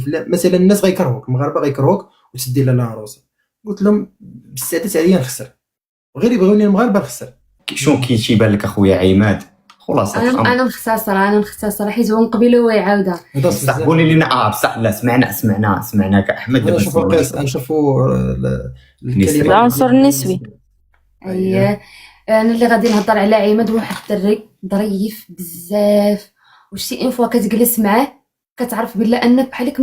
كيف لا مثلا الناس غيكرهوك المغاربه غيكرهوك وتدي لها العروسه. قلت لهم بالسادات عليا نخسر غير يبغيوني المغاربه نخسر. شنو كيبان لك اخويا عماد؟ خلاص انا نختصر حيت هو نقبلو ويعاودها. بصح قولي لنا بصح لا سمعناك احمد دابا نشوفوا الكلمه العنصر النسبي. اييه انا اللي غادي نهضر على عماد، واحد الدري ظريف بزاف، وشتي ان فوا كتجلس معاه كتعرف بلا انك بحالك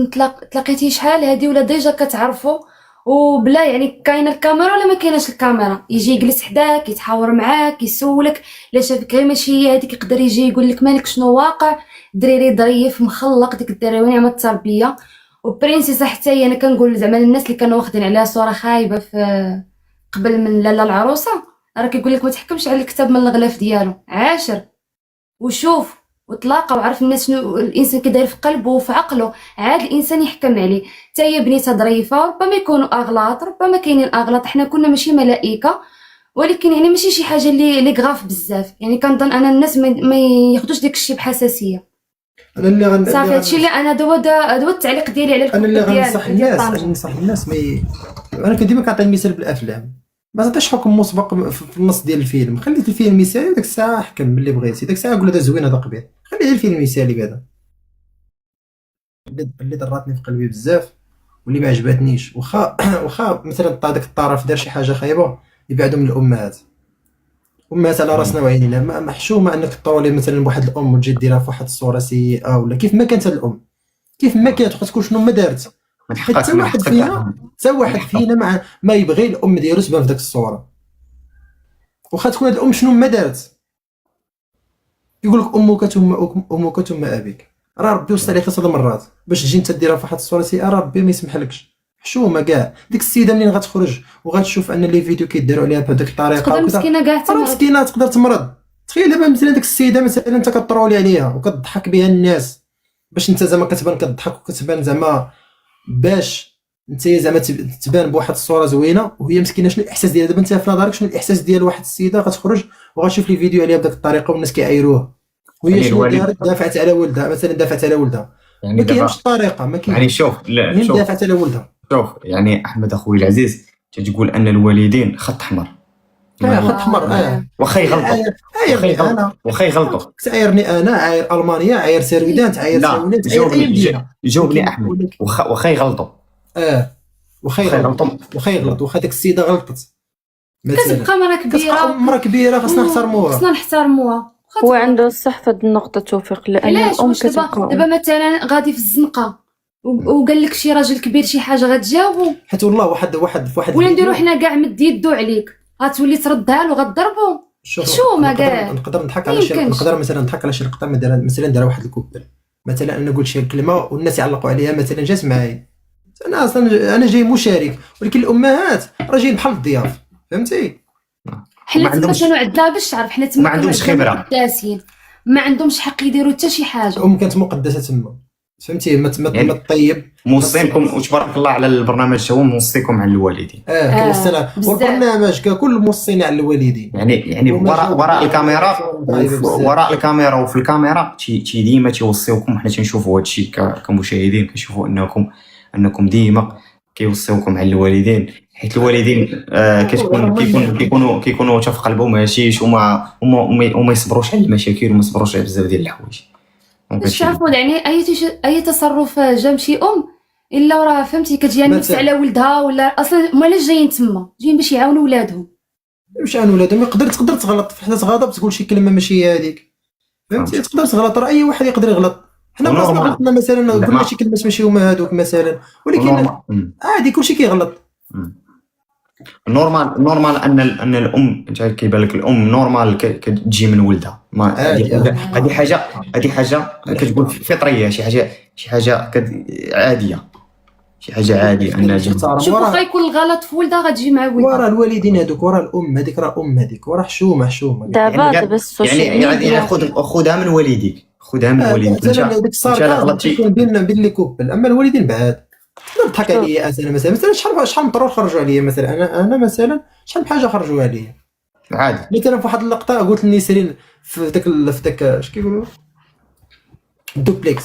تلاقيتي شحال هادي ولا ديجا كتعرفوا، وبلا يعني كاينه الكاميرا ولا ما كايناش الكاميرا، يجي يجلس حداك يتحاور معاك يسولك لا شافك غير ماشي هي هذيك، يقدر يجي يقول لك مالك شنو واقع. دريري ظريف مخلق، ديك الدراوي نعمه التربيه وبرنسيسه. حتى هي انا كنقول زعما الناس اللي كانوا واخدين عليها صوره خايبه في قبل من لالا العروسه، راه كيقول لك ما تحكمش على الكتاب من الغلاف ديالو، عاشر وشوف وتلاقى وعرف الناس شنو الانسان كيداير في قلبه وفي عقله، عاد الانسان يحكم عليه. حتى هي بنيتها ظريفه، ربما يكونوا اغلاط ربما كاينين اغلاط، حنا كنا ماشي ملائكه، ولكن يعني ماشي شي حاجه اللي غاف بزاف. يعني كنظن انا الناس ما ياخذوش داك الشيء بحساسيه. انا اللي صافي هادشي اللي انا دوا التعليق ديالي على انا اللي الكتب غنصح الناس ننصح الناس انا ديما كنعطي المثال بالافلام، ما تعطيش حكم مسبق في النص ديال الفيلم، خليت الفيلم مثالي وداك الساعه احكم باللي بغيتي، داك الساعه قول هذا زوين هذا قبيح، خلي الفيلم مثالي. هذا اللي ضراتني في قلبي بزاف واللي ما عجبتنيش، واخا مثلا داك الطرف دار شي حاجه خايبه يبعدوا من الامهات على راسنا وعينينا. ما حشومه انك تطولي مثلا بواحد الام وتجي ديرها في واحد الصوره سيئه، ولا كيف ما كانت الام كيف ما كانت تكون شنو ما دارت. حتى واحد فينا ما يبغي الام ديالو تبان في داك الصوره، واخا تكون هاد الام شنو ما دارت. يقول لك امك ثم ابيك، راه ربي وصل عليك 3 مرات باش تجي انت ديرها في واحد الصوره سيئه، راه ربي ما يسمحلكش. حشومه كاع ديك السيده منين غتخرج وغتشوف ان لي فيديو كيداروا عليها بهذيك الطريقه وكذا مسكينه كاع مسكينه تقدر تمرض. تخيل دابا مثلا ديك السيده مثلا انت كتطرولي عليها وكتضحك بها الناس باش انت زعما كتبان كتضحك وكتبان زعما باش انت زعما تبان بواحد الصوره زوينه، وهي مسكينه شنو الاحساس ديالها دابا انت في نظرك شنو الاحساس ديال واحد السيده غتخرج وغتشوف لي فيديو عليها بداك الطريقه والناس كيعايروها، وهي شنو دافعت على ولدها مثلا دافعت على ولدها يعني ما كاينش الطريقه ما كاين يعني شوف دافعت على ولدها. شوف يعني احمد اخوي العزيز تقول ان الوالدين خط احمر خط احمر واخا يغلطوا تعايرني انا عاير المانيا عاير سيرفيدان تعاير ساونات جاوبني احمد واخا يغلطوا واخا يغلط واخا ديك السيده غلطت كتبقى مرا كبيره خاصنا نحترموها هو عنده الصح في هذه النقطه توفيق، لان الام كتبقى دابا مثلا غادي في الزنقه وقال لك شي راجل كبير شي حاجه غتجاوبو، حيت والله واحد ولا نديرو حنا كاع مد يدو عليك غتولي تردها له غضربو. شو ما كاع نقدر نضحك على شي نقدر مثلا نضحك على شي لقطه مثلا دار واحد الكوبل مثلا انا قلت شي كلمه والناس يعلقوا عليها مثلا جات معايا انا اصلا انا جاي مشارك، ولكن الامهات راه جايين بحال الضياف فهمتي. حنا تما كانوا عندنا باش تعرف حنا تما ما عندهمش خبره ما عندهمش حق يديروا حتى شي حاجه. الام كانت مقدسه تما فهمتي ما طيب موصيكم وتبارك الله على البرنامج هو موصيكم على الوالدين كنوصينا والبرنامج ككل موصينا على الوالدين يعني وراء الكاميرا وفي الكاميرا ديما تيوصيوكم. حنا تنشوفوا هذا الشيء كمشاهدين كنشوفوا انكم ديما كيوصيوكم على الوالدين، حيت الوالدين كيكونوا في قلبهم هشيش وما يصبروش على المشاكل وما يصبروش على بزاف ديال الحوايج. باش تعرفوا يعني اي تصرف جا شي ام الا راه فهمتي كتجي نفس على ولدها ولا اصلا مالاش جايين تما جايين باش يعاونوا ولادهم. تقدر تغلط حتى تغاضب تقول شي كلمه ماشي هي هذيك فهمتي، تقدر تغلط راه اي واحد يقدر يغلط. حنا غلطنا مثلا قلنا شي كلمه ماشي هما هذوك مثلا، ولكن عادي كلشي كيغلط. نورمال ان الام انت كيبان لك الام نورمال كتجي من ولدها. هذه حاجه كتقول فطريه، شي حاجه عاديه، شي حاجه عاديه ان شوف غيكون الغلط في ولدها غتجي مع ولدها ورا الوالدين هذوك ورا الام هذيك راه هذيك ورا حشومه دابا السوشيال يعني خذها من والديك مثلا ديك الصار غلطتي بين لي كوبل، اما الوالدين بعاد نضحك عليا انا مثلا شحال مطرو خرجوا عليا مثلا انا مثلا شحال بحاجه خرجوا عليا عادي. مثلا في واحد اللقطه قلت لنسرين في داك اش كيقولوا الدوبليكس،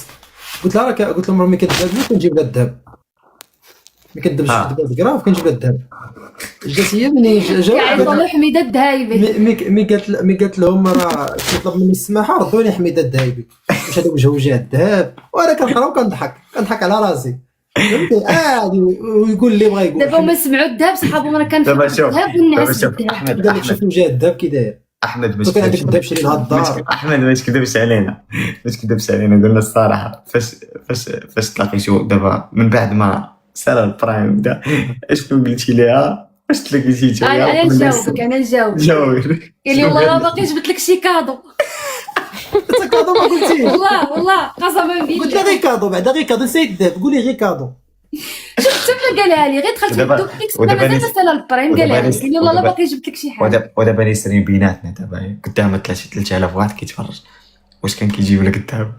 قلت لها قلت لهم راه ملي كتذهب كنجيب لها الذهب، ملي كدبش في دباز كراف كنجيب لها الذهب. جات هي مني كيعيطوا له حميده الدهايبي. مي قالت لهم راه كيطلب مني السماحه ردوني حميده الدهايبي، واش هذا وجه الذهب، وانا كنقرا وكنضحك على راسي فهمتي عادي. ويقول لي بغا يقول دابا هما سمعوا الذهب صحابهم راه كان دابا شوف الذهب والنعاس شوف بالذهب. قال لك شوف وجه الذهب كي داير، احمد باش كان عندك الذهب شري لها الدار. احمد ما تكذبش علينا قلنا الصراحه. فاش تلاقيتو دابا من بعد ما سال البرايم بدا، اشنو قلتي ليها فاش تلاقيتيتو؟ انا نجاوبك جاوبي. قال لي والله ما باقي جبت لك شي كادو. كادو ما قلتيش، والله قسما قلت بالله. لها غير كادو، بعدا غير كادو سيد الذهب، قولي غير كادو. شفت قالها لي غير دخلت ودابا- للدوك ديك ودابا مازال نس- سال البرايم قالها لي قال لي والله لا ودابا- باقي جبت لك شي حاجه. ودابا نسرين بيناتنا دابا قدام 3000 واحد كيتفرج، واش كان كيجيب لك الذهب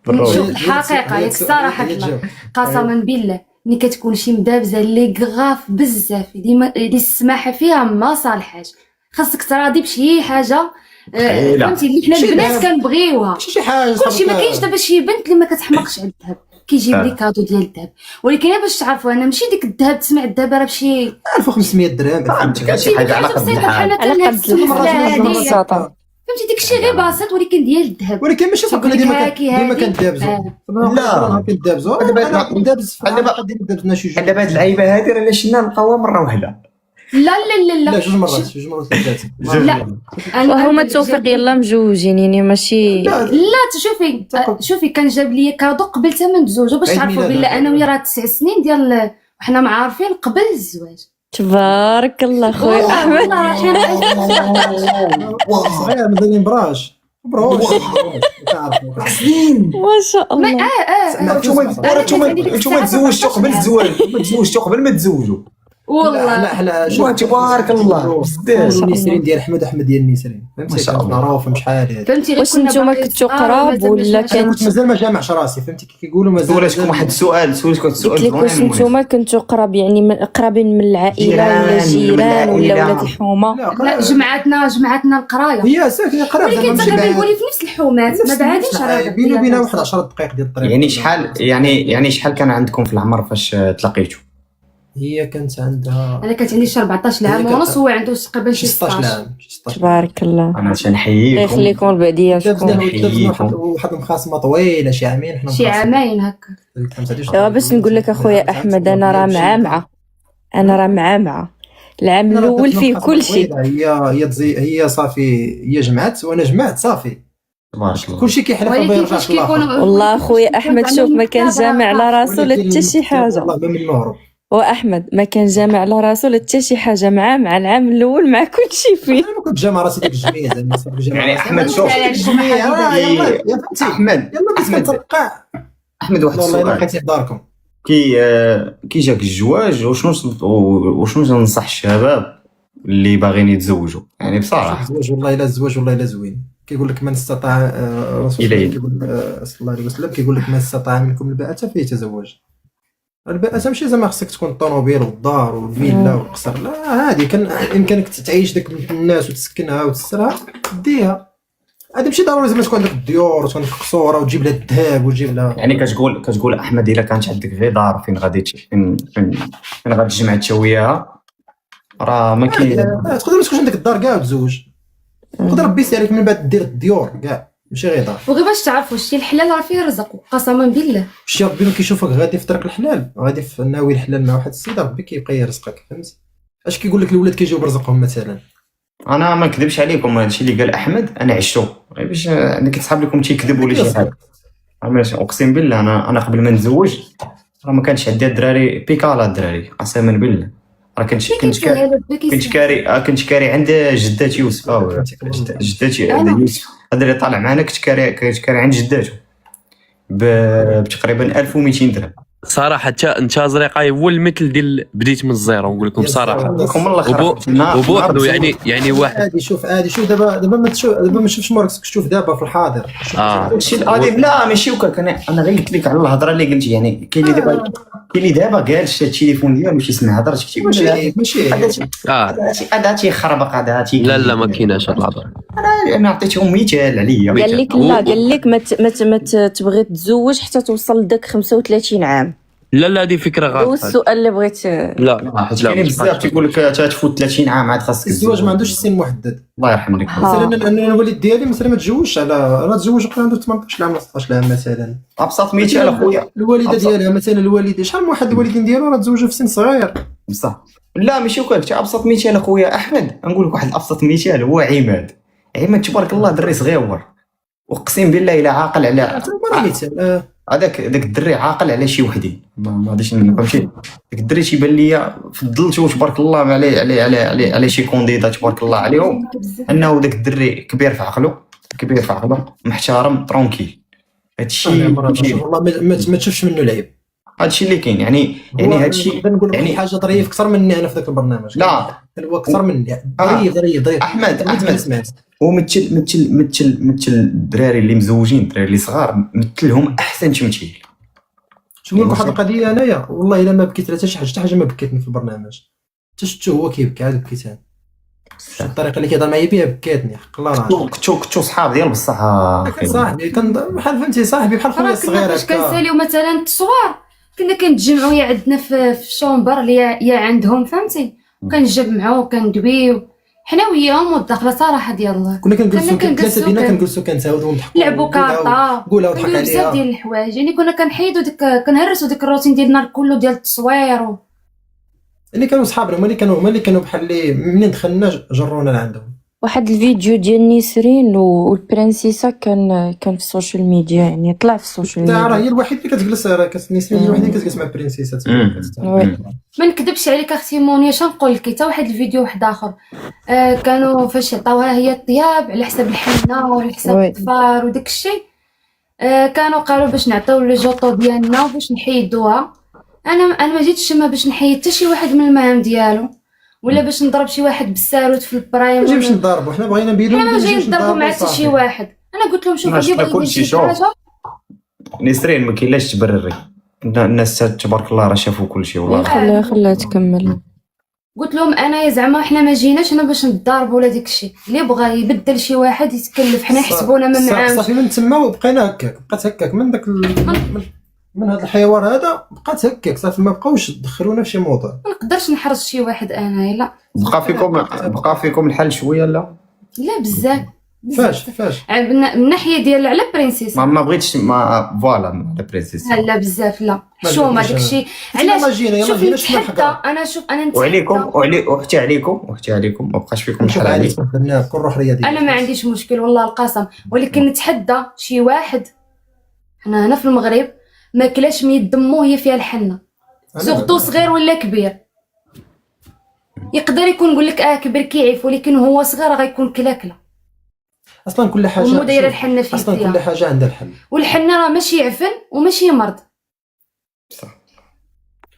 بالروح؟ نشوف الحقيقه ياك الصراحه الله قسما بالله ملي كتكون شي مدابزه اللي غاف بزاف اللي السماحه فيها ما صالحاش، خاصك تراضي بشي حاجه. لا. فهمتي اللي حنا شي البنات دهب. كنبغيوها شي حاجه كلشي. ما كاينش دابا شي بنت اللي ما كتحمقش على الذهب كيجيب لي كادو ديال الذهب، ولكن باش تعرفوا انا ماشي ديك الذهب تسمع الذهب راه بشي 1500 درهم. فهمتي كاع شي حاجه على قد بسيطه الحال. بحال على مثلا قد السلسله الحال. هذه. ببساطة. فهمتي داكشي غير بسيط ولكن ديال الذهب. ولكن ماشي صافي تقول لك ديما هاكي ديما هادي. كندابزو. لا. كندابزو دابا- انا كندابز في دابا- دابزنا شي جوج. دابا هاد اللعيبه هادي راه شنا نلقاوها مره واحده. لا لا لا لا لا جوج مرات ثلاثه. لا وهما توفيق يلا مجوجين يعني ماشي. لا شوفي كان جاب لي كادو قبل ما نتزوجوا باش عيد تعرفوا ميلاد بلا هذا. انا ويا راه 9 سنين ديال وحنا معارفين قبل الزواج. تبارك الله خويا والله احمد. والله حنا صغير مازال مبراش بروش ما شاء الله. نتوما تزوجتوا قبل الزواج، تزوجتوا قبل ما تزوجوا. والله لا شوف تبارك الله بزاف. نسرين ديال احمد واحمد ديال نسرين ما فهمتي، شاء كانت الله. معروفه شحال هذه. فهمتي غير واش كنا نتوما باقيين كنتو صغار قراب ومازال ولا ما انا كان- كنت مازال ما جامعش راسي فهمتي كي كيقولوا مازال سولتكم واحد السؤال، سولتكم قلت السؤال لك واش نتوما كنتو قراب يعني قرابين من العائله ولا جيران ولا ولاد الحومه؟ لا جمعتنا القرايه هي ساكنه قراب ولكن زعما حتى ماشي كنقولي في نفس الحومات ما بعادينش راه بيني وبينها واحد 10 دقائق ديال الطريق. يعني شحال يعني شحال كان عندكم في العمر فاش تلاقيتوا؟ هي كانت عندها انا كانت عندي شي 14 عام هي كانت- ونص وهو عنده تقريبا شي 16 16. عام 16 تبارك الله. انا الله تنحييكم. يخليكم لبعضياتكم. دابزنا واحد المخاصمه طويله شي عامين حنا شي عامين هكا. دابا باش نقول لك اخويا احمد انا راه معاه العام الاول فيه كل شيء. هي صافي هي جمعت وانا جمعت صافي تبارك الله. كلشي كيحلف ما ولكن يرجعش فاش الله. كيكونوا والله اخويا احمد شوف ما كان جامع على راسو لا حتى شي حاجه. والله ما من نهرب. واحمد ما كان جامع على راسو لا حتى شي حاجه مع العام الاول مع كل شيء فيه. انا ما كنت جامع راسي ديك الجميع زعما صافي جامع يعني راسي. أحمد شوف. الجميع يلا فهمتي احمد يلا بس أحمد. كنتوقع احمد واحد والله الا السؤال. لقيتي في داركم. كي جاك الزواج وشنو تنصح الشباب اللي باغيين يتزوجوا يعني بصراحه؟ الزواج والله الا زوين. كيقول لك من استطاع رسول الله إليه. كيقول صلى الله عليه وسلم كيقول لك من استطاع منكم الباءة فليتزوج. الباءة ماشي زعما خصك تكون الطوموبيل والدار والفيلا والقصر، لا هذه كان يمكنك تعيش داك الناس وتسكنها وتسترها ديها. هذا ماشي ضروري زعما تكون عندك الديور وتكون عندك قصور وتجيب لها الذهب وتجيب لها. يعني كتقول احمد الا كانت عندك غير دار فين غادي فين غادي تجمع تشويها راه ما كاين. تقدر ما تكونش عندك الدار كاع وتزوج، تقدر ربي يسالك من بعد دير الديور كاع ماشي غير دار. وغير باش تعرفوا شتي الحلال راه فيه رزق قسما بالله. شتي ربي ما كيشوفك غادي في طريق الحلال غادي في ناوي الحلال مع واحد السيده ربي كيبقى يرزقك فهمت. اش كيقول لك الولاد كيجيو برزقهم مثلا. انا ما نكذبش عليكم هادشي اللي قال احمد انا عشتو غير باش عندك كتصحاب لكم تيكذب ولا شي حاجه. اقسم بالله انا قبل ما نتزوج راه ما كانش عندي الدراري بيكالا الدراري قسما بالله راه كنت كاري عند جداتي يوسف جداتي يوسف هذا اللي طالع معنا كنت كاري عند جداتو بتقريبا 1200 درهم صراحه انت زريقاي هو المثل ديال بديت من الزيرو نقول لكم بصراحه لكم الله خير وبوحدو يعني واحد عادي شوف دابا ما تشوفش مورك تشوف دابا في الحاضر. الشيء القديم لا ماشي وكاك انا غير قلت لك على الهضره اللي قلتي يعني كاين اللي كاين اللي دابا قال شاد التليفون ديالو باش يسمع هضرتك تيقول ماشي هذا تيخربق هذا لا ما كايناش هاد الهضره. انا عطيتهم مثال عليا. قال لك لا، قال لك ما تبغي تتزوج حتى توصل لداك 35 عام. لا هذه فكره هو غلط. السؤال اللي بغيت. لا حيت كاين بزاف تيقول لك تفوت 30 عام عاد خاصك الزواج ما عندوش سن محدد. الله يرحم لك. مثلا انا الوالد ديالي مثلا ما تزوجش على تزوج وقت عنده 18 عام ولا 16 عام مثلا. ابسط مثال اخويا. الوالده ديالها مثلا الوالده شحال من واحد الوالدين ديالو راه تزوجوا في سن صغير. بصح لا ماشي وكاك. ابسط مثال اخويا احمد، نقول لك واحد ابسط مثال هو عماد تبارك الله دري صغيور، اقسم بالله الا عاقل على مثال هذاك الدري عاقل على شي وحدين ما غاديش فهمتي. داك الدري تيبان ليا فضلته تبارك الله على شي كونديدا تبارك الله عليهم، انه داك الدري كبير في عقله محترم ترونكيل. هادشي والله ما تشوفش منه العيب. هادشي اللي كاين يعني هادشي نقول لك حاجه ظريف اكثر مني انا في ذاك البرنامج. لا هو اكثر مني ظريف احمد سمعت. ومثل الدراري اللي مزوجين، الدراري اللي صغار مثلهم احسن تمثيل. شنو نقول لك واحد القضيه انايا والله الا ما بكيت على حتى حاجه ما بكيتني في البرنامج. شفتو هو كيبكي عاد بكيت انا. الطريقه اللي كيهضر معايا بها بكاتني حق الله راه كنتو صحاب ديال بصح صاحبي كان بحال فهمتي صاحبي بحال خويا الصغير فاش كنساليو مثلا التصوير كنا كنتجمعوا يا عندنا في الشومبر يا عندهم فهمتي، كنجمعوا وكندويو حنا وياهم والدخله صراحه ديال الله. كنا كنجلسوا ثلاثه بينا كنجلسوا كنتساودوا ونضحكوا لعبوا كارطه قولها وضحك عليها بزاف ديال الحوايج. يعني كنا كنحيدوا كنهرسوا ديك الروتين ديال النهار كله ديال التصوير اللي كانوا صحابنا هما اللي كانوا بحال اللي منين دخلنا جرونا لعندهم. واحد الفيديو ديال نسرين والبرنسيسه كان في السوشيال ميديا، يعني طلع في السوشيال ميديا. راه هي الوحيده اللي كتجلس راه نسرين هي الوحيده اللي كتجلس مع برنسيسه. ما نكذبش عليك اختي مونيا، شنقول لك حتى واحد الفيديو واحد اخر كانوا فاش عطاوها هي الطياب على حساب الحنه وعلى حساب الظفار وداك الشيء، كانوا قالوا باش نعطيو لي جوطو ديالنا وباش نحيدوها. انا ما جيتش تما باش نحيد حتى شي واحد من المهام ديالو ولا باش نضرب شي واحد بالساروت في البرايم. ما جايبش نضربوا، حنا بغينا نبينوا ما جايين نضربوا مع حتى شي واحد. انا قلت لهم شوفوا اللي بغيتي شي حاجه نسرين ما كاينلاش تبرري، الناس تبارك الله راه شافوا كل شيء والله. خليها تكمل. قلت لهم انا زعما حنا ما جيناش هنا باش نضربوا ولا داك الشيء، اللي بغى يبدل شي واحد يتكلف حنا حسبونا ما معاش. صافي من تما وبقينا هكاك، بقات هكاك من داك من هذا الحوار هذا بقات هكاك صافي ما بقاوش دخلونا في شي موضوع. ما نقدرش نحرج شي واحد انا لا. بقى فيكم الحل شويه لا بزاف. فاش من ناحيه ديال على برنسيس ما بغيتش ما فوالا على برنسيس لا بزاف لا حشومه داكشي علاش شوف انا شوف انا وعليكم واختي عليكم ما بقاش فيكم الحل عليك كل روح رياضيه. انا ما عنديش مشكل والله القسم، ولكن نتحدى شي واحد حنا هنا في المغرب ما كلاش من يدمو هي فيها الحنه سورتو صغير ولا كبير. يقدر يكون نقول لك كبير كيعيف ولكن هو صغير غيكون كلاكله. اصلا كل حاجه ودايره الحنه في اصلا كل حاجه عندها الحل، والحنه راه ماشي عفن وماشي مرض. صح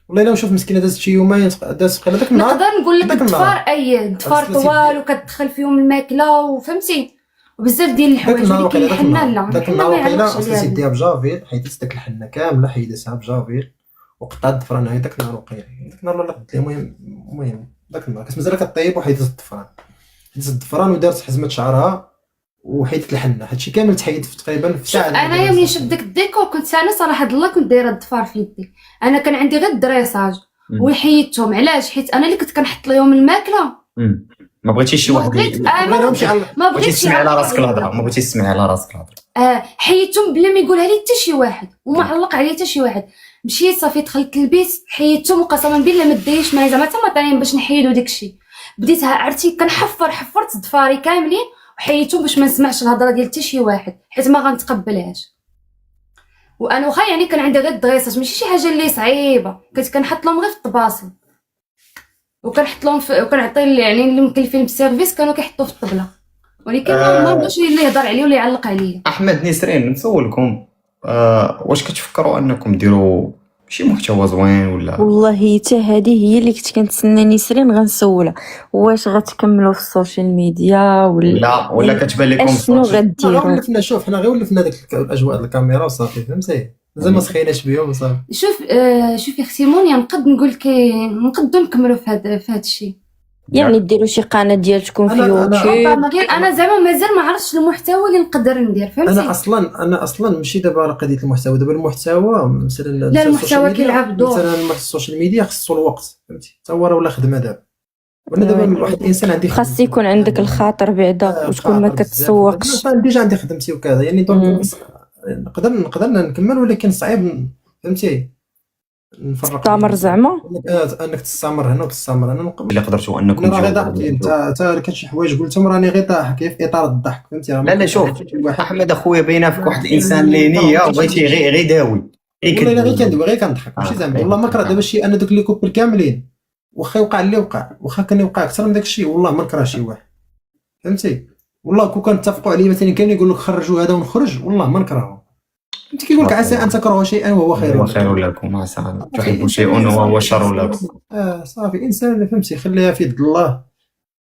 والله الا نشوف مسكينه دازت شي يومين دازت قال داك النهار. نقدر نقول لك الضفار طوال وكتدخل فيهم الماكله وفهمتي وبزاف ديال الحوايج ولكن الحنه لا. داك النهار وقيله خصها يديها بجافيل حيدت داك الحنه كامله حيدتها بجافيل وقطعت الضفران. هاي داك النهار وقيله داك النهار لا قلت لها المهم داك النهار كانت مازال كطيب وحيدت الضفران ودارت حزمه شعرها وحيدت الحنه. هادشي كامل تحيد في تقريبا في ساعه. انا يوم شفت داك الديكور كنت انا صراحه الله كنت دايره الضفار في يدي. انا كان عندي غير الدريساج وحيدتهم. علاش؟ حيت انا اللي كنت كنحط لهم الماكله. ما بغيتيش شي واحد ما بغيتش تسمعي على راسك الهضره. ما بغيتيش تسمعي على راسك الهضره. حيدتهم بلا ما يقولها لي حتى شي واحد وما علق عليا حتى شي واحد. مشيت صافي دخلت للبيت حيدتهم وقسما بالله ما دايش معايا زعما حتى مطارين باش نحيدو داكشي. بديتها عرفتي حفرت ضفاري كاملين وحيدتهم باش ما نسمعش الهضره ديال حتى شي واحد حيت ما غنتقبلهاش. وانا واخا يعني كان عندي غير الدغيصات ماشي شي حاجه اللي صعيبه، كنت كنحط لهم غير في الطباصل وكنحط لهم وكنعطي يعني اللي مكلفين بالسيرفيس كانوا كيحطوا في الطبله، ولكن ما بغاش اللي يهضر عليه ولا يعلق عليه. احمد نسرين نسولكم واش كتفكروا انكم ديروا شي محتوى زوين ولا؟ والله حتى هذه هي اللي كنت كنتسنى نسرين غنسولها، واش غتكملوا في السوشيال ميديا ولا كتبان لكم شنو غديروا؟ ولفنا شوف حنا غير ولفنا داك الاجواء الكاميرا وصافي فهمتي زعما سخيناش بهم وصافي. شوف يا اختي مونيا، نقدروا نكملوا في هذا الشيء. يعني ديروا شي قناه ديالكم في أنا- يوتيوب. غير انا زعما مازال ما عرفتش المحتوى اللي نقدر ندير، فهمتي؟ انا اصلا ماشي دابا على قضيه المحتوى. دابا المحتوى مثلا لا، المحتوى كيلعب دور. مثلا السوشيال ميديا خصو الوقت، فهمتي؟ حتى هو راه ولا خدمه دابا. وانا دابا واحد الانسان عندي خاص يكون عندك الخاطر بعدا وتكون ما كتسوقش. انا ديجا عندي خدمتي وكذا، يعني دونك نقدر نكمل، ولكن صعيب، فهمتي؟ نفرق تامر زعما انك تستمر هنا وتستمر هنا. الا قدرتوا انكم انا راه غير تجاوبوا. ضحكتي انت كاين شي حوايج قلتهم راني غير ضاحك في اطار الضحك، فهمتي؟ راه لا شوف واحد احمد اخويا باينه فيك واحد الانسان اللي نيه وبغيتي غير داوي والله غير كندوي غير كنضحك، ماشي زعما والله ما كره. دابا شي انا دوك لي كوبل كاملين واخا يوقع اللي وقع، واخا كان يوقع اكثر من داك الشيء، والله ما نكره شي واحد، فهمتي؟ والله كون كنتفقوا عليه مثلا كان يقول لك خرجوا هذا ونخرج، والله ما نكرهه. انت كيقول لك عسى ان تكرهوا شيئا وهو خير لكم، عسى ان تحبوا شيئا وهو شر لكم. صافي انسان، فهمتي؟ خليها في يد الله.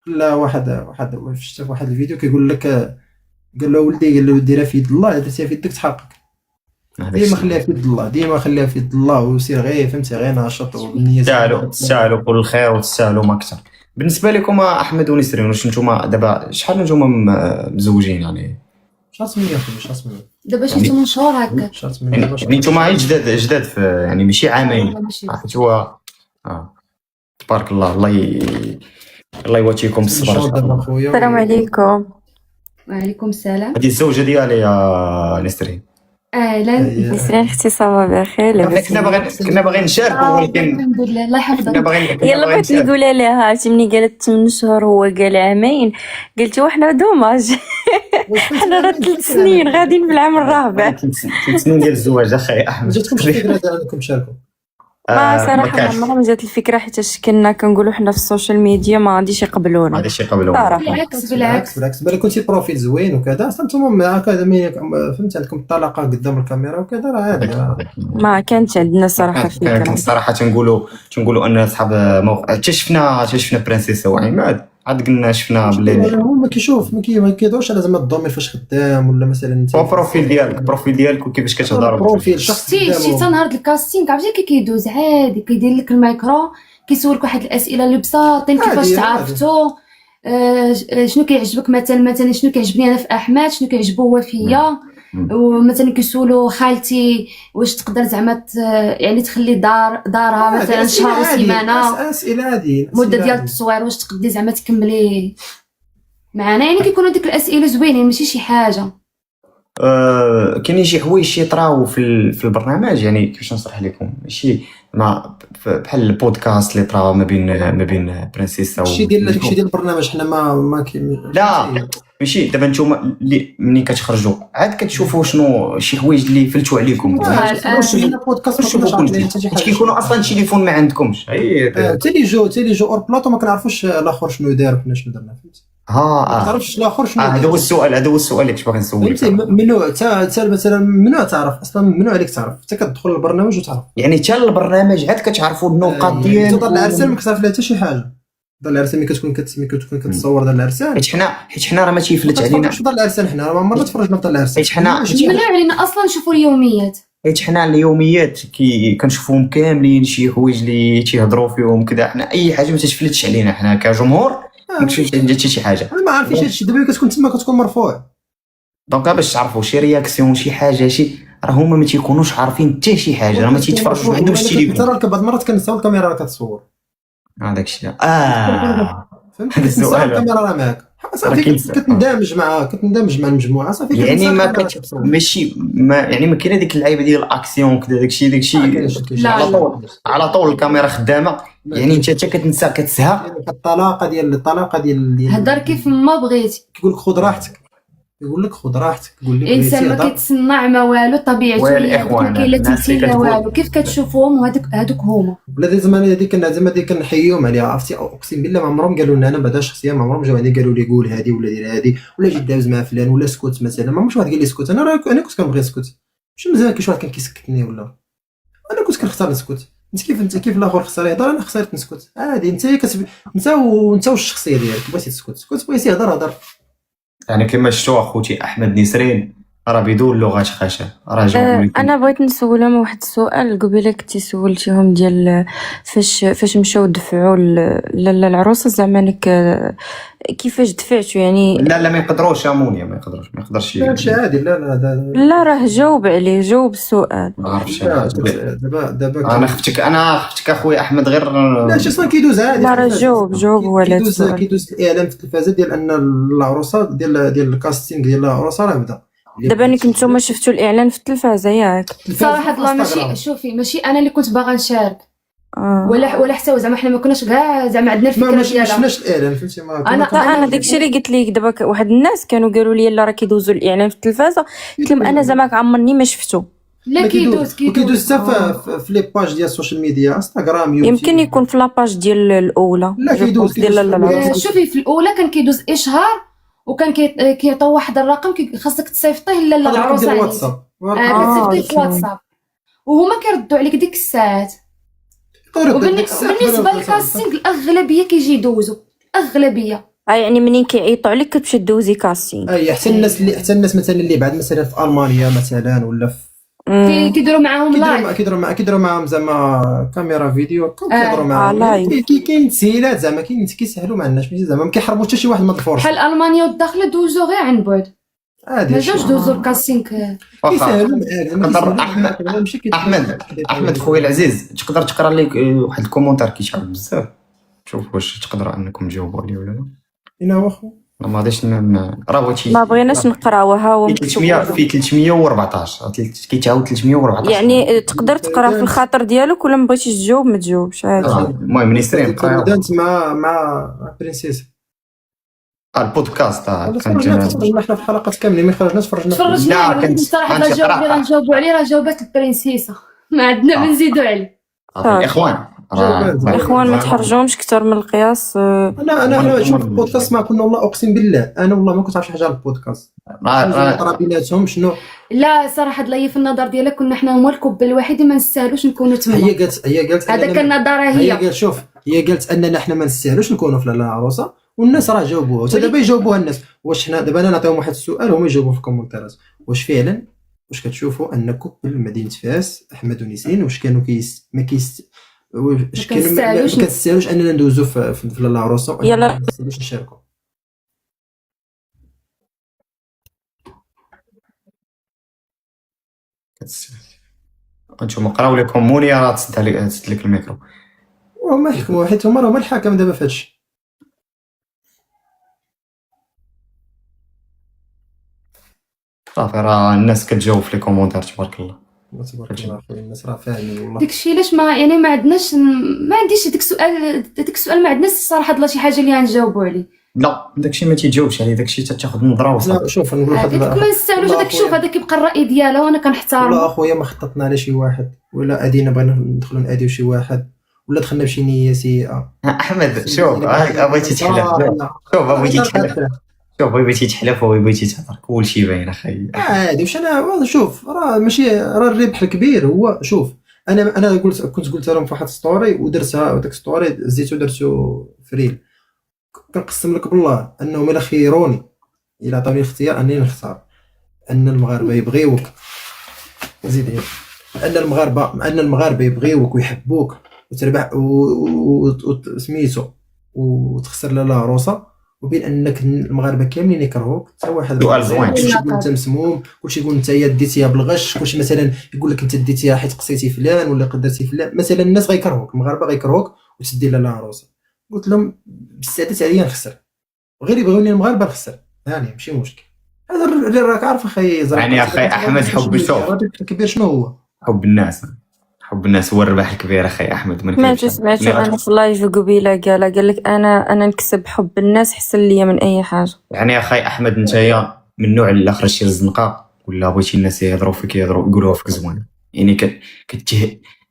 لا واحد شفت في واحد الفيديو كيقول لك، قال له ولدي، قال له ديرها في يد الله، درتيها في يدك تحقق. ديما خليها في يد الله، ديما خليها في يد الله، وسير غير، فهمتي؟ غير ناشط والنية. تستاهلوا كل الخير وتستاهلوا ما اكثر. بالنسبه لكم احمد ونسرين، واش نتوما دابا شحال نتوما مزوجين يعني؟ شحال سمية اخويا؟ شحال سمية؟ دابا شي 8 شهور هكا. شحال سمية؟ يعني نتوما جداد في يعني ماشي عامين، حيت هو تبارك الله. الله يواتيكم بالصبر. السلام عليكم. وعليكم السلام. هذه الزوجه ديالي يا نسرين. اهلا. نسرين اختي صافا بخير. كنا باغيين نشاركوا، ولكن الحمد لله، الله يحفظك. يلا بغيت نقولها لها، عرفتي ملي قالت 8 شهور هو قال عامين، قلت وحنا دوماج حنا راه 3 سنين غاديين في العام الرابع. 3 سنين ديال الزواج اخي احمد. جاتكم شي فكره انكم تشاركوا؟ صراحه عمرها ما جات الفكره، حيت كنا كنقولوا حنا في السوشيال ميديا ما غاديش يقبلونا. هذا الشيء قبلونا. بالعكس بالك كنتي بروفيل زوين وكذا، انتم هكذا فهمت، عندكم الطلاقه قدام الكاميرا وكذا، راه عادي. ما كانتش عندنا صراحه فكره. صراحه تنقولوا ان اصحاب موقع شفنا برنسيسه وعماد، عاد قلنا شفنا باللي هو ما كيشوف ما كيدورش على زعما الضمير فاش خدام، ولا مثلا انت بروفيل ديالك وكيفاش كتهضر. بروفيل شخص شتي نهار الكاستينغ عرفتي كي كيدوز عادي، كيدير لك الميكرو، كيسولك واحد الاسئله اللي بساطين، كيفاش تعرفتوا، شنو كيعجبك مثلا شنو كيعجبني انا في احمد، شنو كيعجبو هو فيا، ومثلا كيسولوا خالتي واش تقدر زعما يعني تخلي دارها مثلا شهر وسيمانه، اسئله عاديه، مده ديال التصوير واش تقدري زعما تكملي معنا، يعني كيكونوا ديك الاسئله زوينين ماشي شي حاجه. كاينين شي حوايج يطراو في البرنامج، يعني كيفاش نشرح لكم، ماشي بحال البودكاست اللي طرا ما بين برنسيسه الشيء ديال البرنامج. حنا ما لا ماشي دابا نتوما اللي ملي كتخرجوا عاد كتشوفوا شنو شي حوايج اللي فلتوا عليكم. بودكاست كيكونوا اصلا التليفون ما عندكمش، تيلي جو اور بلاطو، ما كنعرفوش الاخر شنو دار وحنا شنو درنا، فهمتي؟ ما تعرفش الاخر شنو. هذا هو السؤال اللي كنت باغي نسولك. فهمتي؟ ممنوع مثلا ممنوع تعرف، اصلا ممنوع عليك تعرف، حتى كتدخل البرنامج وتعرف، يعني حتى البرنامج عاد كتعرفوا النقاط ديالو. دار العرسان ما كتعرف لها حتى شي حاجه. دار العرسان ملي كتكون كتصور دار العرسان، حيت حنا راه ما تيفلت علينا. شوف دار العرسان، حنا راه ما تفرجنا في دار العرسان، حيت حنا ممنوع علينا اصلا نشوفوا اليوميات. حيت حنا اليوميات كنشوفوهم كاملين، شي حوايج اللي تيهضروا فيهم كذا، حنا اي حاجه ما تتفلتش علينا حنا كجمهور، ما كتفلتش عندنا حتى شي حاجه. انا ما عارفينش هادشي، دابا كتكون تما كتكون مرفوع، دونك باش تعرفوا شي رياكسيون شي حاجه راه هما ما تيكونوش عارفين حتى شي حاجه، راه ما تيتفرجوش، ما عندهمش التليفون. ترى بعض المرات كنساو الكاميرا راه كتصور، هذاك الشيء فهمتي؟ هذا السؤال. الكاميرا راه معاك، صافي كتندمج مع المجموعه، صافي يعني ماشي يعني ما كاين هذيك اللعيبه ديال الاكسيون كذا، داكشي على طول الكاميرا خدامه، يعني انت حتى كتنسى كتسهى. الطلاقه ديال هضر كيف ما بغيتي، كيقول لك خذ راحتك، يقول لك خذ راحتك، قول لي الانسان ما كيتصنع ما والو، طبيعته والإخوان ما كاين لا تمثيل لا والو، كيف كتشوفوهم وهذوك هما. بلا زعما هذيك كنحييهم عليها، عرفتي؟ اقسم بالله ما عمرهم قالوا لنا، انا بعدا شخصيا ما عمرهم جاو عندي قالوا لي قول هذه ولا دير هذه ولا جي دابز مع فلان ولا سكوت مثلا، ما عمرش واحد قال لي سكوت. انا كنت كنبغي نسكت، ماشي مزال كاين شي واحد كان كيسكتني، ولا انا كنت كنختار نسكت. انت كيف الاخر خسر يهضر، انا خسرت نسكت عادي. انت والشخصيه ديالك، بغيتي تسكت بغيتي هضر. يعني كما شفتوا اخوتي احمد نسرين راه بدون لغات خشب راه جاوب انا بغيت نسولهم واحد السؤال. قبيله كنتي سولتيهم ديال فاش مشاو دفعوا العروسه، زعما كيفاش دفعتوا يعني. لا ما يقدروش امونيا، ما يقدرش هادشي عادي. لا لا راه جاوب عليه، جاوب السؤال. ما عرفتش. دابا انا خفتك اخويا احمد غير لا شي صان كيدوز عادي. لا راه جاوب هو على السؤال. كيدوز الاعلان في التلفازه ديال ان العروسه ديال الكاستينغ ديال العروسه راه بدا. دابا انك نتوما شفتوا الاعلان في التلفازه ياك؟ صراحه الله ماشي ماشي انا اللي كنت باغا نشارك ولا حتى زعما حنا ما كناش كاع زعما عندنا الفكره ما ديالها. شفناش الاعلان فهمتي. انا داكشي اللي قلت لك دابا. واحد الناس كانوا قالوا لي لا راه كيدوزوا الاعلان في التلفازه، قلت لهم انا زعما عمرني ما شفتو. لا كيدوز حتى في لي باج ديال السوشيال ميديا، انستغرام، يوتيوب. يمكن يكون في لاباج ديال الاولى. لا كيدوز ديال العروسه. شوفي في الاولى كان كيدوز اشهار وكان كيعطيو واحد الرقم خاصك تصيفطيه للعروسه عليه. واتساب كتصيفطيه في واتساب وهما كيردوا عليك ديك الساعات. وبالنسبه للكاستينغ الاغلبيه كيجي يدوزوا اغلبيه. يعني منين كيعيطوا عليك كتمشي دوزي كاستينغ. حتى الناس مثلا اللي بعد مثلا في المانيا مثلا ولا في كيديروا معاهم لايف. كيديروا معاهم زعما كاميرا فيديو. كيديروا معاهم كاين تسهيلات زعما كيسهلوا مع الناس زعما ما كيحرموا حتى شي واحد من الفرص. بحال المانيا والداخله دوزوا غير عن بعد. ما جاوش دوزوا الكاستينغ. كيسهلوا معاك. احمد خويا العزيز، تقدر تقرا لي واحد الكومونتير كيشعل بزاف، شوف واش تقدروا انكم تجاوبوا عليه ولا لا. اين هو اخو؟ ما غاديش راه هو ما بغيناش نقراوها. هو في 314 كيتعاود 314. يعني تقدر تقرا في الخاطر ديالك، ولا ما بغيتيش تجاوب ما تجاوبش عادي. المهم نسرين كنت مع برنسيس البودكاست خرجنا في حلقات كاملين، ما خرجناش لا كنت صراحه اللي غنجاوبوا عليه راه جاوبات البرنسيسه، ما عندنا ما نزيدوا عليه. الاخوان ما تحرجوهمش كثر من القياس. انا شوف البودكاست ما كنا والله اقسم بالله انا والله ما كنت عارف شي حاجه على البودكاست. راه بيناتهم شنو. لا صراحه ضلي في النظر ديالك كنا حنا هما الكب الوحيد ما نستاهلوش نكونوا تما. هي قالت هذاك النظره هي قالت شوف هي قالت اننا حنا ما نستاهلوش نكونوا في العروسه، والناس راه جاوبوها حتى دابا يجاوبوها الناس. واش حنا دابا انا نعطيهم واحد السؤال هما يجاوبوا في الكومونتيرات، واش فعلا واش كتشوفوا ان كوبل مدينه فاس احمد ونسرين واش كانوا ما كنستاهلوش اننا ندوزو في العروسه يلا باش نشاركوا. انتم قراو لكم مونيا راه تسد لك الميكرو وما يحكموا حيت هما الحاكم دابا في هادشي. صافي راه الناس كتجاوب في لي كومونتير تبارك الله. تبارك الله اخويا الناس راه فاهمين والله. داكشي علاش ما عندناش ما عنديش داك السؤال ما عندناش الصراحه لا شي حاجه اللي غنجاوبوا عليه. لا داكشي ما تيجاوبش عليه، داكشي تاخذ نظره وصافي. لا شوف نقول واحد ما نستاهلوش هذاك. شوف هذا كيبقى الراي ديالها وانا كنحترمه. لا اخويا ما خططنا على شي واحد ولا ادينا بغينا ندخلوا ناديو شي واحد ولا دخلنا بشي نيه سيئه. احمد شوف بغيتي تحلف. شوف بغيتي تحلف وبغيتي تهضر كلشي باين اخي عادي. واش انا شوف راه ماشي راه الربح الكبير هو شوف انا كنت قلت لهم في واحد ستوري ودرتها وداك ستوري زيتو درتو فريل. كنقسم لك بالله انهم الا خيروني الا عطاوني الاختيار انني نختار ان المغاربه يبغيوك زيد ان المغاربه يبغيوك ويحبوك وتربح وسميتو وتخسر لاله عروسه، وبين انك المغاربه كاملين يكرهوك. حتى واحد سؤال زوين. كلشي يقول انت مسموم، كلشي يقول انت ديتيها بالغش، كلشي مثلا يقول لك انت ديتيها حيت قصيتي فلان ولا قدرتي فلان. مثلا الناس غيكرهوك، المغاربه غيكرهوك وتدي لاله عروسه. قلت لهم بالسعادة عليا نخسر، غير يبغوني المغاربه نخسر يعني ماشي مشكل. هذا اللي راك عارف اخي يعني اخي احمد حب الشوف الكبير شنو هو؟ حب الناس هو الربح الكبير اخي احمد. ما سمعتو انا في اللايف قبيله قال لك انا نكسب حب الناس حسن ليا من اي حاجه. يعني اخي احمد نتايا من النوع اللي خرجتي للزنقه ولا بغيتي الناس يهضروا فيك يقولوها فيك زوين؟ يعني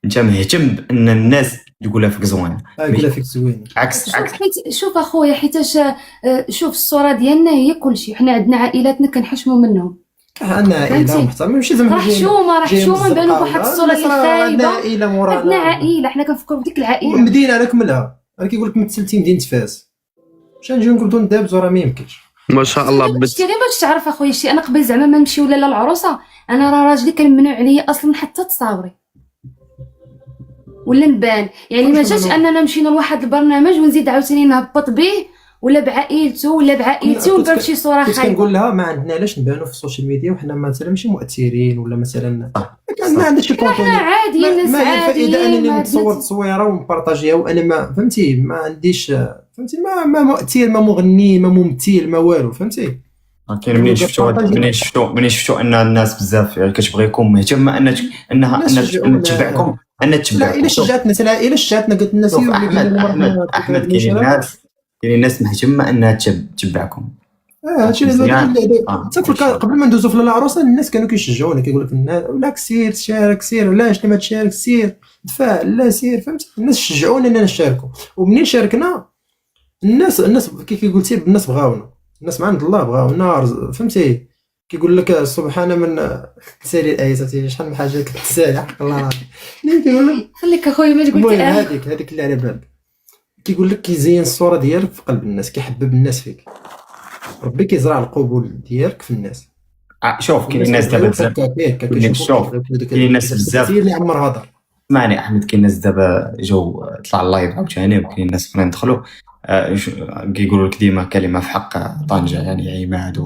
انت مهتم بان الناس يقولها فيك زوين؟ يقولها فيك زوين عكس شوف اخويا حيتاش شوف الصوره ديالنا هي كلشي. حنا عندنا عائلاتنا كنحشموا منهم، عندنا عائله محترمه ماشي زعما حشومه نبانو بواحد الصوره اللي خايبه. عندنا عائله حنا كنفكروا بديك العائله. المدينه على كملها راه كيقول لك مثلتي مدينه فاس، واش نجيو نقبضوا ندابزوا؟ راه ما يمكنش. ما شاء الله شتي غير باش تعرف اخويا شي، انا قبل زعما ما نمشيو لا للعروسه، انا راه راجلي كان ممنوع عليا اصلا حتى تصاوري ولا نبان، يعني ما جاش اننا مشينا لواحد البرنامج ونزيد عاوتاني نهبط به ولا بعائلته ولا بعائلتي ونضرب شي صوره كنت خايبه. كنقول لها ما عندنا علاش نبانوا في السوشيال ميديا وحنا مثلا ماشي مؤثرين ولا مثلا ما عندناش شي حنا كونتوني. عادي الناس ما هي الفائده عاديين انني ما نتصور عندنا- تصويره ونبارطاجيها وانا ما فهمتي ما عنديش فهمتي ما مؤثر ما مغني ما ممثل ما والو فهمتي. كاين منين شفتوا ان الناس بزاف كتبغيكم مهتمه انها تتبعكم لا تتبعكم. الا شجعت مثلا الا شجعتنا قلت الناس شوف احمد كاين الناس مهتمه انها تتبعكم. هادشي قبل ما ندوزو في العروسه الناس كانوا كيشجعونا كيقول لك الناس ولاك سير تشارك سير علاش ما تشارك سير تفاعل لا سير فهمتي. الناس شجعونا اننا نشاركوا ومنين شاركنا الناس كي قلتي الناس بغاونا الناس ما عند الله بغاونا فهمتي. كيقول لك سبحان من سالي الايه صافي شحال من حاجه كتسالي حق الله كيقول لك خليك اخويا ما تقول المهم هذيك اللي على بالك كيقول لك كيزين الصوره ديالك في قلب الناس كيحبب الناس فيك ربي كيزرع القبول ديالك في الناس. شوف كاين الناس دابا بزاف كاين الناس بزاف اللي عمر هضر. اسمعني احمد كاين الناس دابا جاو طلع اللايف عاوتاني وكاين الناس اخرين دخلوا كيقولوا لك ديما كلمه في حق طنجه يعني عماد